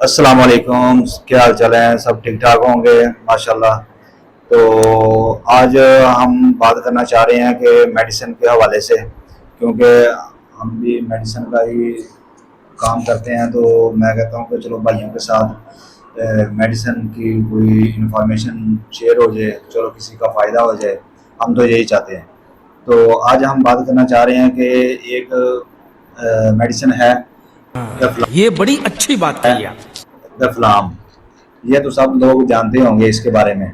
السلام علیکم، کیا حال چال ہیں؟ سب ٹھیک ٹھاک ہوں گے ماشاءاللہ۔ تو آج ہم بات کرنا چاہ رہے ہیں کہ میڈیسن کے حوالے سے، کیونکہ ہم بھی میڈیسن کا ہی کام کرتے ہیں، تو میں کہتا ہوں کہ چلو بھائیوں کے ساتھ میڈیسن کی کوئی انفارمیشن شیئر ہو جائے، چلو کسی کا فائدہ ہو جائے، ہم تو یہی چاہتے ہیں۔ تو آج ہم بات کرنا چاہ رہے ہیں کہ ایک میڈیسن ہے یہ بڑی اچھی بات کہی آپ۔ دفلام۔ یہ تو سب لوگ جانتے ہوں گے اس کے بارے میں،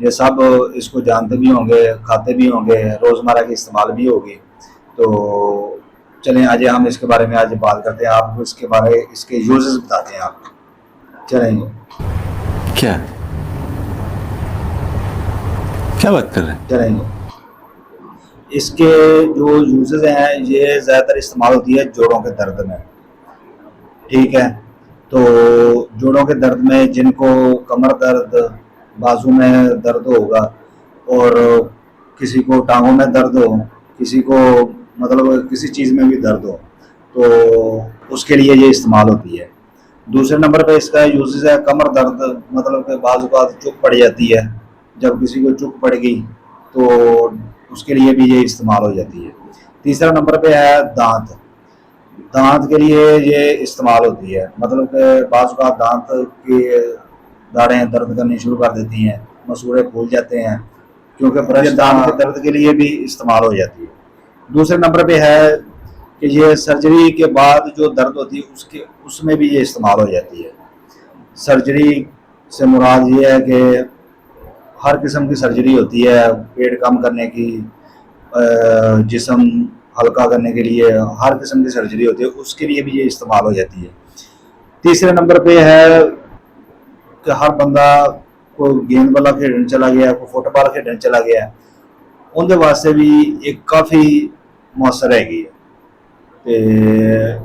یہ سب اس کو جانتے بھی ہوں گے، کھاتے بھی ہوں گے، روزمرہ کے استعمال بھی ہوگی۔ تو چلیں آج ہم اس کے بارے میں آج بات کرتے ہیں، آپ کو اس کے بارے اس کے یوزز بتاتے ہیں آپ۔ چلیں کیا بات کر رہے ہیں؟ چلیں اس کے جو یوزز ہیں، یہ زیادہ تر استعمال ہوتی ہے جوڑوں کے درد میں، ٹھیک ہے؟ تو جوڑوں کے درد میں جن کو کمر درد، بازو میں درد ہوگا، اور کسی کو ٹانگوں میں درد ہو، کسی کو مطلب کسی چیز میں بھی درد ہو، تو اس کے لیے یہ استعمال ہوتی ہے۔ دوسرے نمبر پہ اس کا یوزز ہے کمر درد، مطلب کہ بعض اوقات چک پڑ جاتی ہے، جب کسی کو چک پڑ گئی تو اس کے لیے بھی یہ استعمال ہو جاتی ہے۔ تیسرا نمبر پہ ہے دانت کے لیے یہ استعمال ہوتی ہے، مطلب کہ بعض اوقات دانت کی داڑیں درد کرنی شروع کر دیتی ہیں، مسوڑے پھول جاتے ہیں، کیونکہ برش دانت کے درد کے لیے بھی استعمال ہو جاتی ہے۔ دوسرے نمبر پہ ہے کہ یہ سرجری کے بعد جو درد ہوتی ہے اس میں بھی یہ استعمال ہو جاتی ہے۔ سرجری سے مراد یہ ہے کہ ہر قسم کی سرجری ہوتی ہے، پیٹ کم کرنے کی، جسم ہلکا کرنے کے لیے ہر قسم کی سرجری ہوتی ہے، اس کے لیے بھی یہ استعمال ہو جاتی ہے۔ تیسرے نمبر پہ ہے کہ ہر بندہ کو گیند والا کھیلنے چلا گیا، کوئی فٹ بال کھیلنے چلا گیا، ان کے واسطے بھی ایک کافی مؤثر ہے گی۔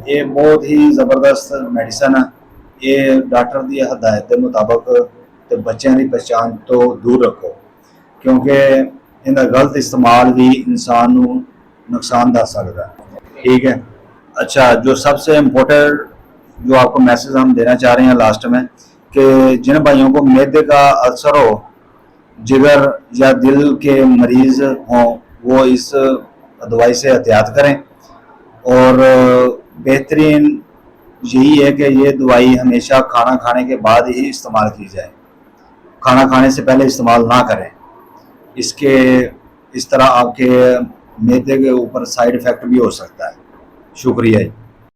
یہ بہت ہی زبردست میڈیسن ہے، یہ ڈاکٹر دی ہدایت کے مطابق بچوں کی پہچان تو دور رکھو، کیونکہ ان کا غلط استعمال بھی انسان کو نقصان دہ سکتا ہے، ٹھیک ہے؟ اچھا، جو سب سے امپورٹنٹ جو آپ کو میسج ہم دینا چاہ رہے ہیں لاسٹ میں، کہ جن بھائیوں کو معدے کا السر ہو، جگر یا دل کے مریض ہوں، وہ اس دوائی سے احتیاط کریں، اور بہترین یہی ہے کہ یہ دوائی ہمیشہ کھانا کھانے کے بعد ہی استعمال کی جائے، کھانا کھانے سے پہلے استعمال نہ کریں۔ اس طرح آپ کے معدے کے اوپر سائیڈ ایفیکٹ بھی ہو سکتا ہے۔ شکریہ۔